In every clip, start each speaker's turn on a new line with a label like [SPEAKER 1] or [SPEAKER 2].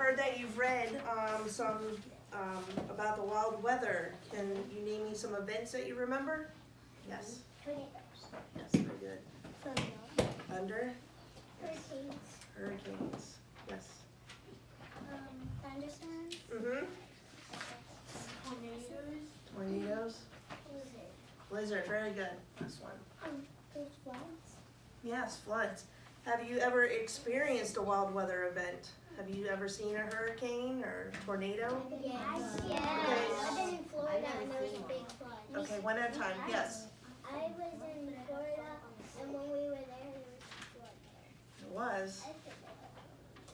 [SPEAKER 1] heard that you've read some about the wild weather. Can you name me some events that you remember? Yes.
[SPEAKER 2] Tornadoes.
[SPEAKER 1] Yes, very good.
[SPEAKER 2] Thunder.
[SPEAKER 1] Thunder?
[SPEAKER 2] Hurricanes.
[SPEAKER 1] Hurricanes. Yes.
[SPEAKER 2] Thunderstorms.
[SPEAKER 1] Mm-hmm.
[SPEAKER 2] Tornadoes.
[SPEAKER 1] Tornadoes.
[SPEAKER 2] Blizzard.
[SPEAKER 1] Blizzard, very good. Last one.
[SPEAKER 2] There's floods.
[SPEAKER 1] Yes, floods. Have you ever experienced a wild weather event? Have you ever seen a hurricane or tornado?
[SPEAKER 2] Yes.
[SPEAKER 1] Okay.
[SPEAKER 2] I've been in Florida and there was a big flood.
[SPEAKER 1] Okay, one at a time. Yes.
[SPEAKER 2] I was in Florida and when we were there was a flood there.
[SPEAKER 1] It was.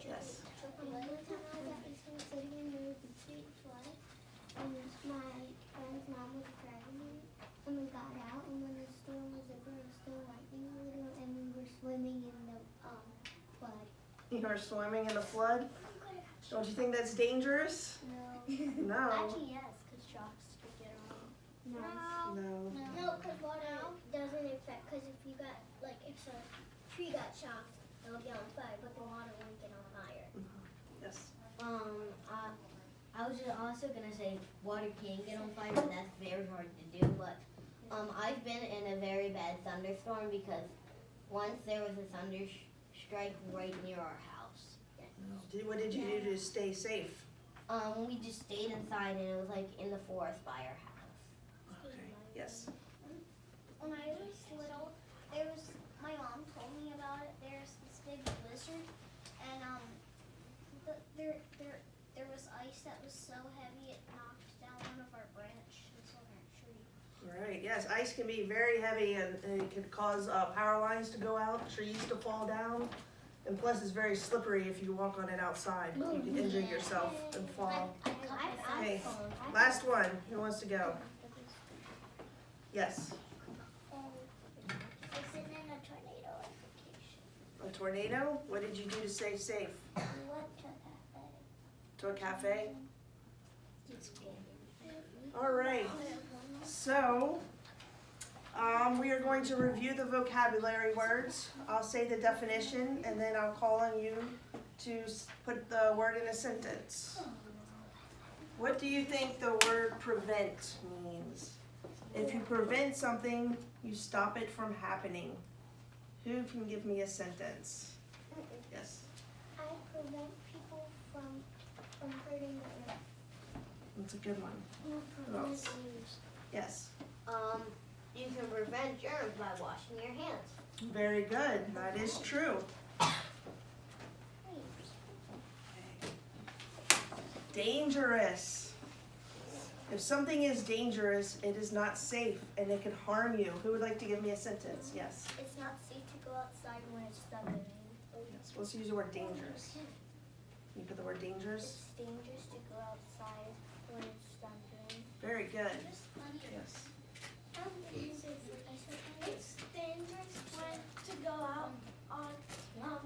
[SPEAKER 1] Yes.
[SPEAKER 2] One time I was at Eastern City and there was a big flood and my friend's mom was driving me and we got out and when the storm was over it was still lightning a little and we were swimming in the flood.
[SPEAKER 1] You were swimming in the flood? Don't you think that's dangerous?
[SPEAKER 2] No.
[SPEAKER 1] No.
[SPEAKER 2] Actually, yes, because sharks could get around.
[SPEAKER 1] No.
[SPEAKER 2] No, because water doesn't affect, because if you got, like, if a tree got shocked, it'll get on fire, but the water won't get on fire.
[SPEAKER 1] Yes.
[SPEAKER 3] I was also gonna say water can get on fire, but that's very hard to do. But I've been in a very bad thunderstorm because once there was a strike right near our house.
[SPEAKER 1] What did you do to stay safe?
[SPEAKER 3] We just stayed inside, and it was like in the forest by our house.
[SPEAKER 1] Okay. Yes.
[SPEAKER 2] When I was little, my mom told me about it, there's this big blizzard, and there was ice that was so heavy it knocked down one of our branches on our tree.
[SPEAKER 1] Right. Yes. Ice can be very heavy and it can cause power lines to go out, trees to fall down, and plus it's very slippery if you walk on it outside. You can injure yourself and fall. Okay. Last one. Who wants to go? Yes.
[SPEAKER 2] I've been in a tornado application.
[SPEAKER 1] A tornado? What did you do to stay safe?
[SPEAKER 2] We went to a cafe.
[SPEAKER 1] To a cafe? All right. So, we are going to review the vocabulary words. I'll say the definition and then I'll call on you to put the word in a sentence. What do you think the word prevent means? If you prevent something, you stop it from happening. Who can give me a sentence? Yes.
[SPEAKER 2] I prevent people from hurting the earth.
[SPEAKER 1] That's a good one. Who else? Yes.
[SPEAKER 3] You can prevent germs by washing your hands.
[SPEAKER 1] Very good. That is true. Dangerous. If something is dangerous, it is not safe and it can harm you. Who would like to give me a sentence? Yes.
[SPEAKER 2] It's not safe to go outside when it's thundering.
[SPEAKER 1] Yes. Let's use the word dangerous. Can you put the word dangerous?
[SPEAKER 2] It's dangerous to go outside when it's thundering.
[SPEAKER 1] Very good. Yes.
[SPEAKER 2] It's dangerous to go out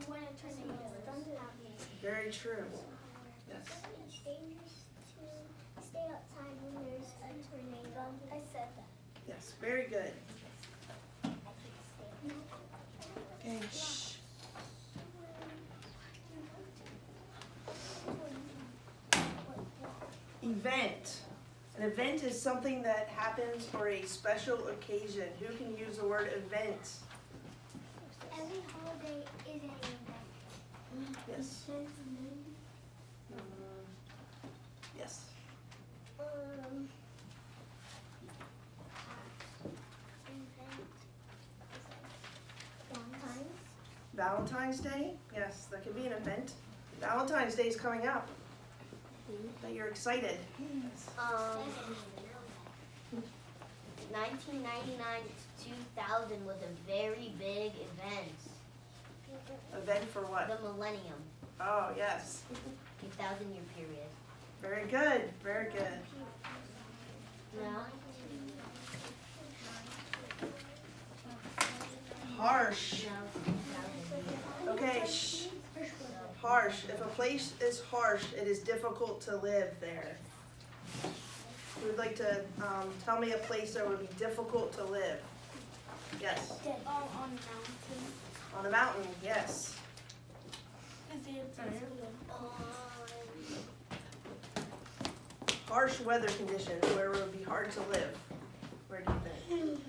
[SPEAKER 2] when a tornado is thundering.
[SPEAKER 1] Very true. Yes.
[SPEAKER 2] It's dangerous to stay outside when there's a tornado. I said that.
[SPEAKER 1] Yes. Very good. Okay. Shh. Event. An event is something that happens for a special occasion. Who can use the word event?
[SPEAKER 2] Every holiday is an event.
[SPEAKER 1] Yes. Yes. Valentine's Day? Yes, that could be an event. Valentine's Day is coming up. That you're excited. Yes.
[SPEAKER 3] 1999 to 2000 was a very big event.
[SPEAKER 1] Event for what?
[SPEAKER 3] The millennium,
[SPEAKER 1] Oh, yes.
[SPEAKER 3] 2,000-year period.
[SPEAKER 1] Very good. Very good.
[SPEAKER 3] Now,
[SPEAKER 1] Harsh.
[SPEAKER 3] no, 2,000
[SPEAKER 1] Okay, shh. Harsh. If a place is harsh, it is difficult to live there. Who would like to tell me a place that would be difficult to live? Yes.
[SPEAKER 2] On the mountain.
[SPEAKER 1] On a mountain, yes. Harsh weather conditions where it would be hard to live. Where do you think?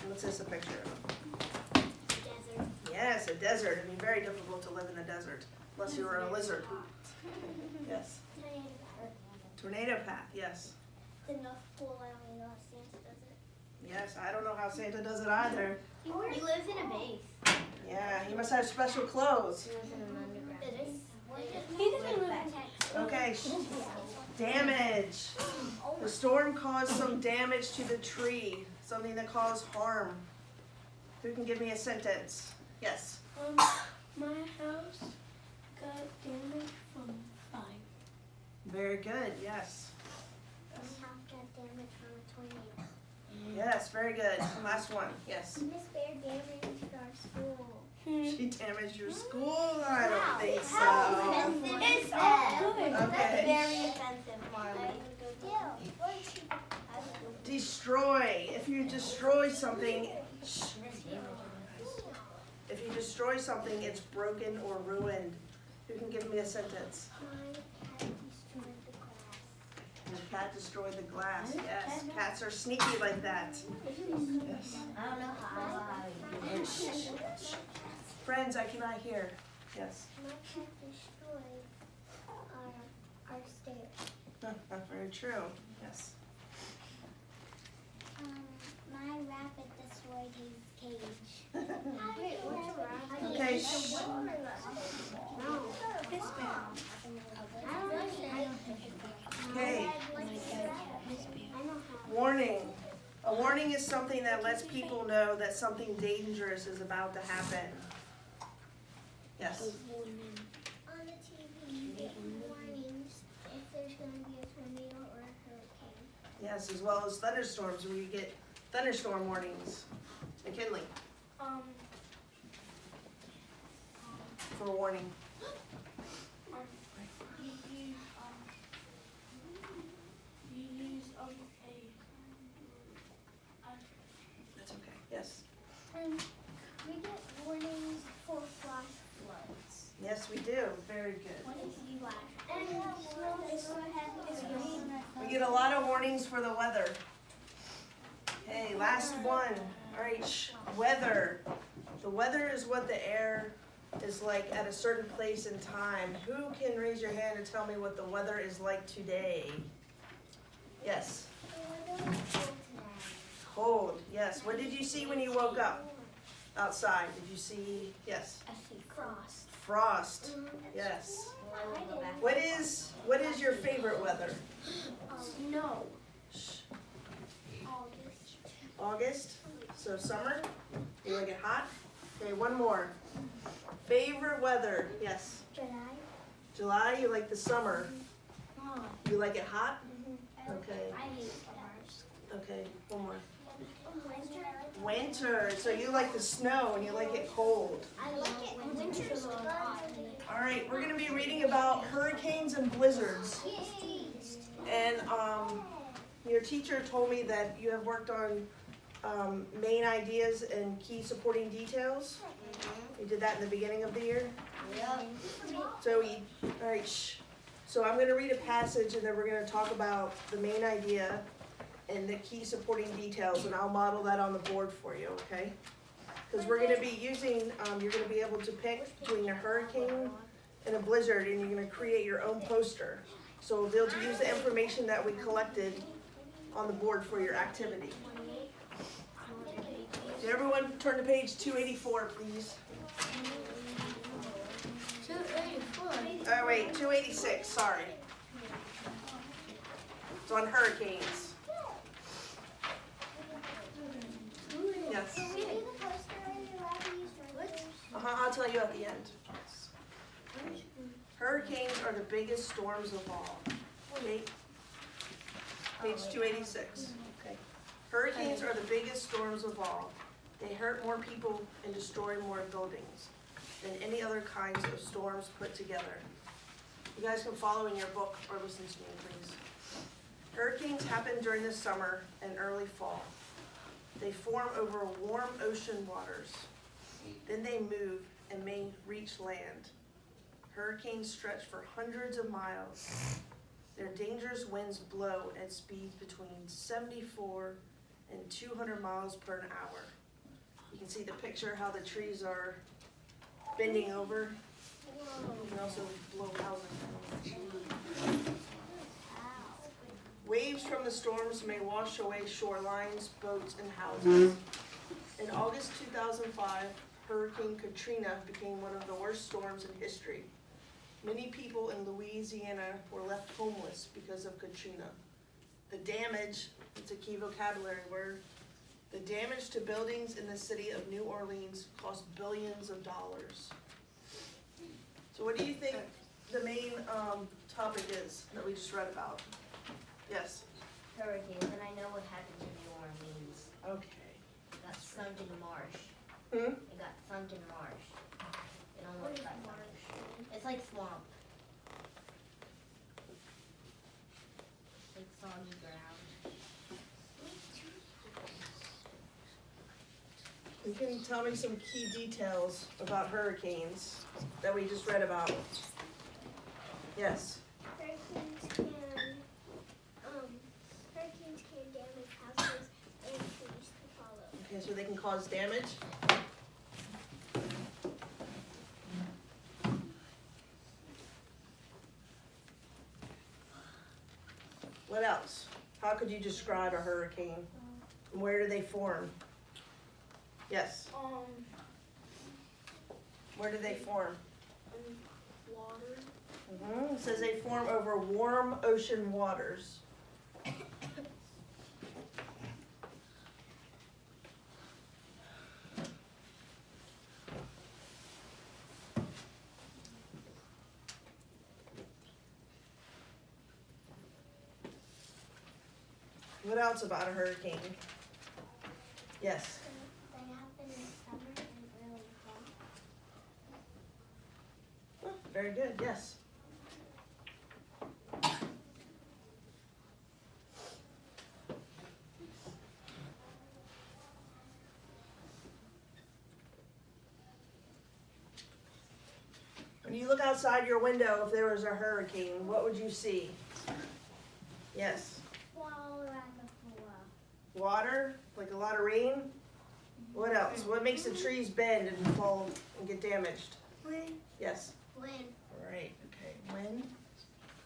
[SPEAKER 1] What's this a picture of?
[SPEAKER 2] Desert.
[SPEAKER 1] Yes, a desert. It'd be very difficult to live in a desert unless you were a lizard. Yes. Tornado path, yes.
[SPEAKER 2] The North Pole, I don't know if Santa does it.
[SPEAKER 1] Yes, I don't know how Santa does it either.
[SPEAKER 3] He lives in a base.
[SPEAKER 1] Yeah, he must have special clothes.
[SPEAKER 3] He lives in an underground.
[SPEAKER 2] It is.
[SPEAKER 3] He doesn't live in Texas.
[SPEAKER 1] Okay, damage. The storm caused some damage to the tree, something that caused harm. Who can give me a sentence? Yes.
[SPEAKER 4] My house got damaged from fire.
[SPEAKER 1] Very good, yes.
[SPEAKER 2] My house got damaged from a tornado.
[SPEAKER 1] Yes, very good. Last one, yes.
[SPEAKER 2] Miss Bear damaged our school.
[SPEAKER 1] She damaged your school? I don't think
[SPEAKER 3] How
[SPEAKER 1] so.
[SPEAKER 3] offensive is
[SPEAKER 4] It's
[SPEAKER 3] that?
[SPEAKER 4] all good.
[SPEAKER 3] That's
[SPEAKER 1] Okay.
[SPEAKER 3] very offensive, Marley.
[SPEAKER 1] Destroy. If you destroy something, if you destroy something, it's broken or ruined. Who can give me a sentence?
[SPEAKER 2] My cat destroyed the glass.
[SPEAKER 1] The cat destroyed the glass. Yes, cats are sneaky like that. Yes.
[SPEAKER 3] I don't know how you do it.
[SPEAKER 1] Friends, I cannot hear. Yes.
[SPEAKER 2] My cat destroyed our stairs.
[SPEAKER 1] Very true. Yes.
[SPEAKER 2] My rabbit destroyed his cage.
[SPEAKER 3] Wait, what's a rabbit?
[SPEAKER 1] Okay. Shh.
[SPEAKER 2] No.
[SPEAKER 1] Okay.
[SPEAKER 2] I know how.
[SPEAKER 1] Warning. A warning is something that lets people know that something dangerous is about to happen. Yes.
[SPEAKER 2] On the TV, you get warnings if there's going to be a tornado or a hurricane.
[SPEAKER 1] Yes, as well as thunderstorms where you get thunderstorm warnings. McKinley, for warning.
[SPEAKER 4] You use
[SPEAKER 1] That's okay. Yes.
[SPEAKER 2] And we get warnings for flash floods.
[SPEAKER 1] Yes, we do. Very good.
[SPEAKER 2] And snow is so heavy.
[SPEAKER 1] We get a lot of warnings for the weather. Okay, last one. All right, weather. The weather is what the air is like at a certain place in time. Who can raise your hand and tell me what the weather is like today? Yes. Cold. Yes. What did you see when you woke up outside? Did you see? Yes.
[SPEAKER 2] I see frost.
[SPEAKER 1] Frost. Yes. What is your favorite weather?
[SPEAKER 2] Snow.
[SPEAKER 1] Shh.
[SPEAKER 2] August.
[SPEAKER 1] August. So summer. You like it hot? Okay, one more. Favorite weather? Yes.
[SPEAKER 2] July.
[SPEAKER 1] July. You like the summer. You like it hot? Okay.
[SPEAKER 2] I hate summers.
[SPEAKER 1] Okay. One more.
[SPEAKER 2] Winter.
[SPEAKER 1] Winter. So you like the snow and you like it cold.
[SPEAKER 2] I like it. Winter's hot.
[SPEAKER 1] All right. We're gonna be reading about hurricanes and blizzards. And your teacher told me that you have worked on main ideas and key supporting details. You did that in the beginning of the year.
[SPEAKER 3] Yep.
[SPEAKER 1] So all right, shh. So I'm gonna read a passage and then we're gonna talk about the main idea and the key supporting details, and I'll model that on the board for you, okay? Because we're gonna be using, you're gonna be able to pick between a hurricane and a blizzard, and you're gonna create your own poster. So we'll be able to use the information that we collected on the board for your activity. Did everyone turn to page 284, please?
[SPEAKER 3] 284.
[SPEAKER 1] Oh wait, 286, sorry. It's on hurricanes. Yes.
[SPEAKER 2] Can we do the poster and you're allowed to use regulars?
[SPEAKER 1] I'll tell you at the end. Hurricanes are the biggest storms of all. Okay. Page 286. Okay. Hurricanes are the biggest storms of all. They hurt more people and destroy more buildings than any other kinds of storms put together. You guys can follow in your book or listen to me, please. Hurricanes happen during the summer and early fall. They form over warm ocean waters. Then they move and may reach land. Hurricanes stretch for hundreds of miles. Their dangerous winds blow at speeds between 74 and 200 miles per hour. You can see the picture how the trees are bending over. You can also blow houses down. Waves from the storms may wash away shorelines, boats, and houses. In August 2005, Hurricane Katrina became one of the worst storms in history. Many people in Louisiana were left homeless because of Katrina. The damage, it's a key vocabulary word, the damage to buildings in the city of New Orleans cost billions of dollars. So what do you think the main topic is that we just read about? Yes?
[SPEAKER 3] Hurricanes, and I know what happened to New Orleans.
[SPEAKER 1] Okay.
[SPEAKER 3] It got sunk in the marsh.
[SPEAKER 1] Hmm?
[SPEAKER 3] It got sunk in the marsh. It almost got sunk. It's like swamp. Like soggy ground.
[SPEAKER 1] You can tell me some key details about hurricanes that we just read about. Yes.
[SPEAKER 2] Hurricanes can damage houses and trees to follow.
[SPEAKER 1] Okay, so they can cause damage. What else? How could you describe a hurricane? And where do they form? Yes. Where do they form?
[SPEAKER 4] Water.
[SPEAKER 1] It says they form over warm ocean waters. What else about a hurricane? Yes.
[SPEAKER 2] They happen in summer and early fall.
[SPEAKER 1] Oh, very good, yes. When you look outside your window, if there was a hurricane, what would you see? Yes.
[SPEAKER 2] Water on the floor.
[SPEAKER 1] Water, like a lot of rain. What else? What makes the trees bend and fall and get damaged?
[SPEAKER 2] Wind.
[SPEAKER 1] Yes.
[SPEAKER 2] Wind.
[SPEAKER 1] Right, okay. Wind.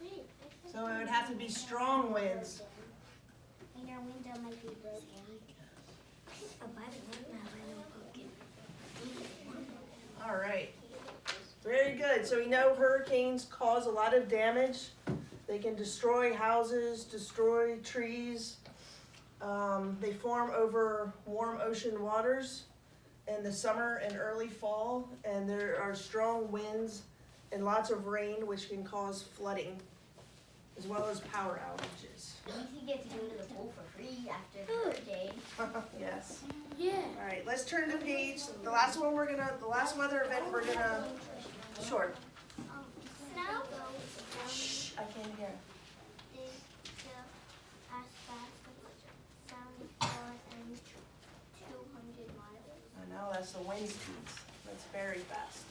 [SPEAKER 2] Wind.
[SPEAKER 1] So it would have to be strong winds.
[SPEAKER 2] And your window might be broken. Oh, by the way, my window broken.
[SPEAKER 1] All right. Very good. So we know hurricanes cause a lot of damage. They can destroy houses, destroy trees. They form over warm ocean waters in the summer and early fall, and there are strong winds and lots of rain, which can cause flooding, as well as power outages.
[SPEAKER 3] At least you get to go to the pool for free after the hurricane.
[SPEAKER 1] Yes.
[SPEAKER 4] Yeah.
[SPEAKER 1] All right, let's turn the page. The last weather event we're gonna, sure.
[SPEAKER 2] Snow?
[SPEAKER 1] Shh, I can't hear.
[SPEAKER 2] As fast as 74 and 200 miles.
[SPEAKER 1] I know, that's the wind speeds. That's very fast.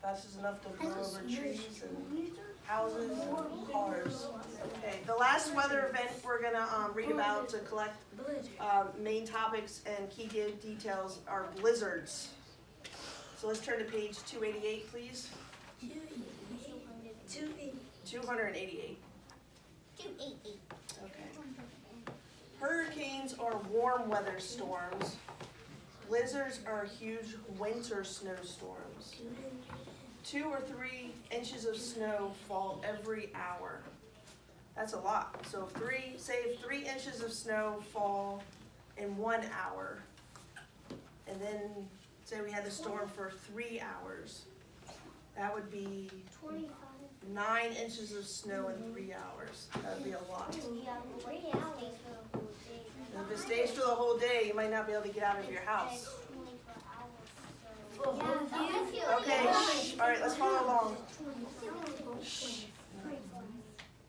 [SPEAKER 1] Fast is enough to blow over trees and houses and cars. Okay, the last weather event we're gonna read about to collect main topics and key details are blizzards. So let's turn to page 288, please. 288.
[SPEAKER 2] 288.
[SPEAKER 1] Okay. Hurricanes are warm weather storms. Blizzards are huge winter snowstorms. 2 or 3 inches of snow fall every hour. That's a lot. So if 3 inches of snow fall in 1 hour, and then say we had the storm for 3 hours, that would be
[SPEAKER 2] 25.
[SPEAKER 1] 9 inches of snow in 3 hours. That would be a lot.
[SPEAKER 2] Yeah, 3 hours for a whole day.
[SPEAKER 1] If it stays for the whole day, you might not be able to get out of your house.
[SPEAKER 2] 24 hours. Yeah,
[SPEAKER 1] Okay, shh. All right, let's follow along.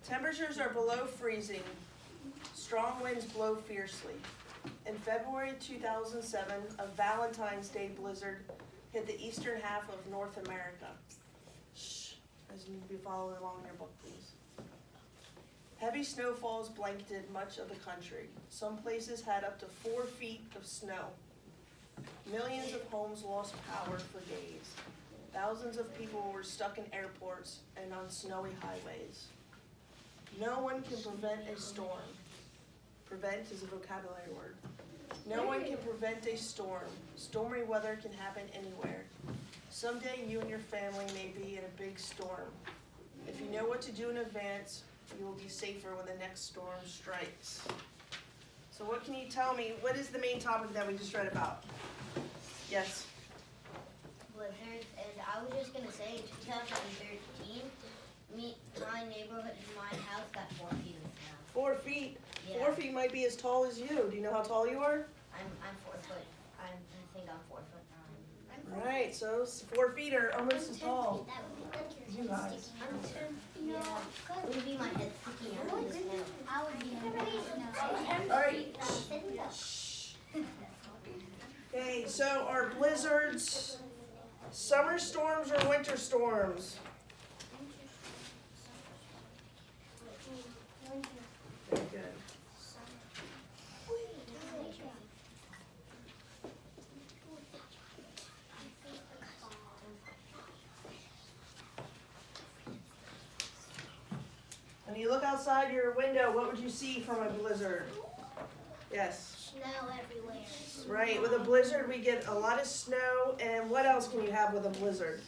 [SPEAKER 1] Temperatures are below freezing. Strong winds blow fiercely. In February 2007, a Valentine's Day blizzard hit the eastern half of North America. Shh, as you need to be following along in your book, please. Heavy snowfalls blanketed much of the country. Some places had up to 4 feet of snow. Millions of homes lost power for days. Thousands of people were stuck in airports and on snowy highways. No one can prevent a storm. Prevent is a vocabulary word. No one can prevent a storm. Stormy weather can happen anywhere. Someday you and your family may be in a big storm. If you know what to do in advance, you will be safer when the next storm strikes. So what can you tell me? What is the main topic that we just read about? Yes.
[SPEAKER 3] Blizzards, and I was just gonna say, in 2013, my neighborhood and my house got 4 feet of snow.
[SPEAKER 1] 4 feet.
[SPEAKER 3] Yeah.
[SPEAKER 1] 4 feet might be as tall as you. Do you know how tall you are?
[SPEAKER 3] I'm 4 foot. I think I'm 4 foot 9.
[SPEAKER 1] Right, so 4 feet are almost as tall.
[SPEAKER 2] That would be good.
[SPEAKER 1] You guys.
[SPEAKER 4] I'm 10.
[SPEAKER 3] Yeah. It would be my head sticking out of the snow.
[SPEAKER 2] I would be in
[SPEAKER 1] All right. Okay, so are blizzards summer storms or winter storms? Very good. When you look outside your window, what would you see from a blizzard? Yes.
[SPEAKER 2] Snow everywhere.
[SPEAKER 1] Right, with a blizzard we get a lot of snow, and what else can you have with a blizzard?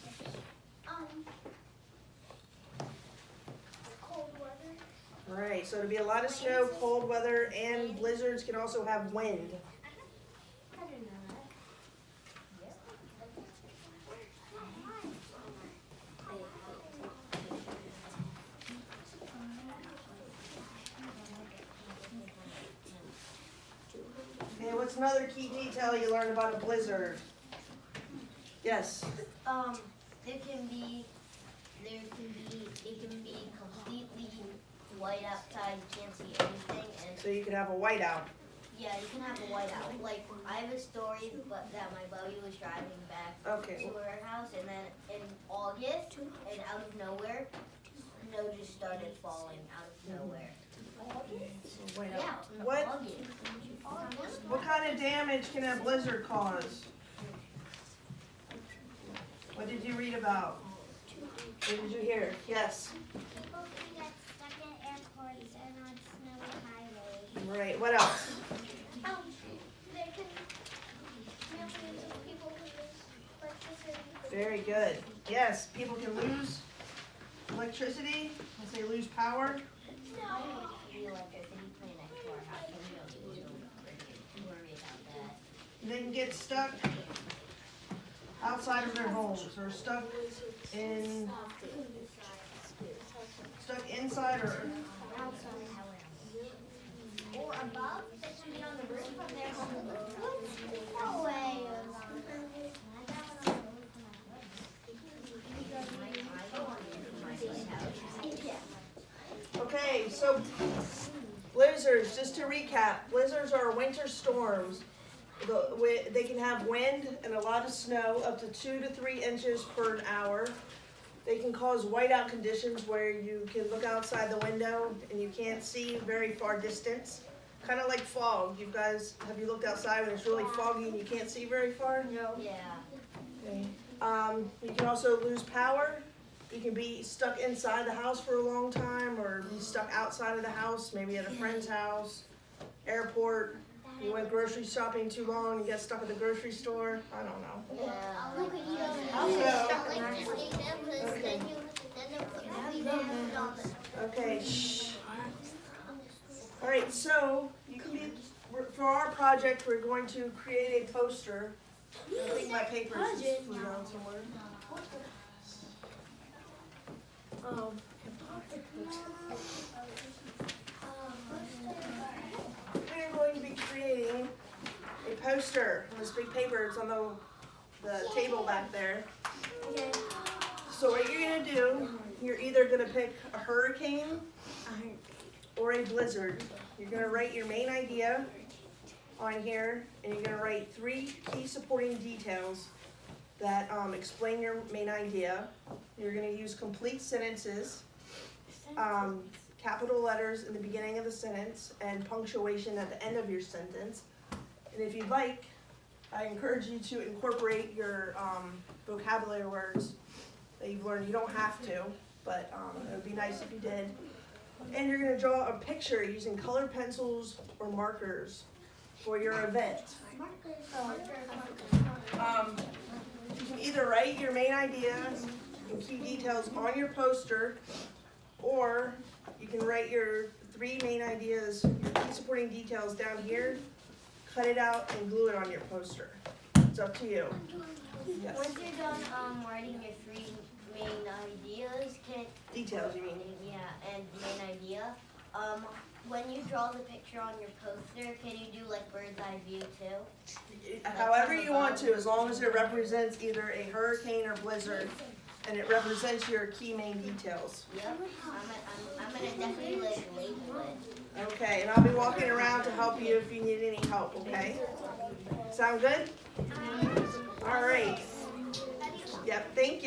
[SPEAKER 2] Cold weather.
[SPEAKER 1] Right, so it'll be a lot of snow, cold weather, and blizzards can also have wind.
[SPEAKER 2] I didn't know that.
[SPEAKER 1] Okay, what's another key detail you learned about a blizzard? Yes.
[SPEAKER 3] It can be completely white outside, you can't see anything, and
[SPEAKER 1] So you could have a whiteout.
[SPEAKER 3] yeah, you can have a whiteout. Like, I have a story that my buddy was driving back
[SPEAKER 1] Okay.
[SPEAKER 3] to her house, and then in August, and out of nowhere, snow just started falling out of nowhere.
[SPEAKER 1] So whiteout.
[SPEAKER 3] Yeah, in
[SPEAKER 1] What?
[SPEAKER 3] August.
[SPEAKER 1] What kind of damage can a blizzard cause? What did you read about? What did you hear? Yes.
[SPEAKER 2] People can get stuck at airports and on snowy highways.
[SPEAKER 1] Right, what else?
[SPEAKER 2] They can, millions of people can lose electricity.
[SPEAKER 1] Very good. Yes, people can lose electricity, let's say lose power.
[SPEAKER 3] The electricity plant next to our house, and we don't need to worry about that.
[SPEAKER 1] They can get stuck outside of their homes or stuck inside or
[SPEAKER 2] Or above, they can be on the roof of their home. No way.
[SPEAKER 1] okay, so blizzards, just to recap, blizzards are winter storms. They can have wind and a lot of snow, up to 2 to 3 inches per hour. They can cause whiteout conditions where you can look outside the window and you can't see very far distance. Kind of like fog. Have you looked outside when it's really foggy and you can't see very far? No.
[SPEAKER 3] Yeah.
[SPEAKER 1] Okay. You can also lose power. You can be stuck inside the house for a long time or be stuck outside of the house, maybe at a friend's house, airport. You went grocery shopping too long and get stuck at the grocery store. I don't know.
[SPEAKER 3] Yeah.
[SPEAKER 2] Look at you.
[SPEAKER 1] Okay. Shh. All right, so you can be, for our project, we're going to create a poster. I think my papers just flew down somewhere. We're going to be creating a poster on this big paper. It's on the table back there. So what you're gonna do, you're either gonna pick a hurricane or a blizzard. You're gonna write your main idea on here, and you're gonna write 3 key supporting details that explain your main idea. You're gonna use complete sentences, capital letters in the beginning of the sentence, and punctuation at the end of your sentence. And if you'd like, I encourage you to incorporate your vocabulary words that you've learned. You don't have to, but it would be nice if you did. And you're gonna draw a picture using colored pencils or markers for your event. You can either write your main ideas and key details on your poster, or you can write your 3 main ideas, your key supporting details down here, cut it out, and glue it on your poster. It's up to you. Yes.
[SPEAKER 3] Once you're done writing your 3 main ideas,
[SPEAKER 1] Details, you mean?
[SPEAKER 3] Yeah, and main idea. When you draw the picture on your poster, can you do like bird's eye view too?
[SPEAKER 1] However you want to, as long as it represents either a hurricane or blizzard, and it represents your key main details.
[SPEAKER 3] Yep. I'm gonna definitely like label it.
[SPEAKER 1] Okay, and I'll be walking around to help you if you need any help, okay? Sound good? All right. Yep, thank you.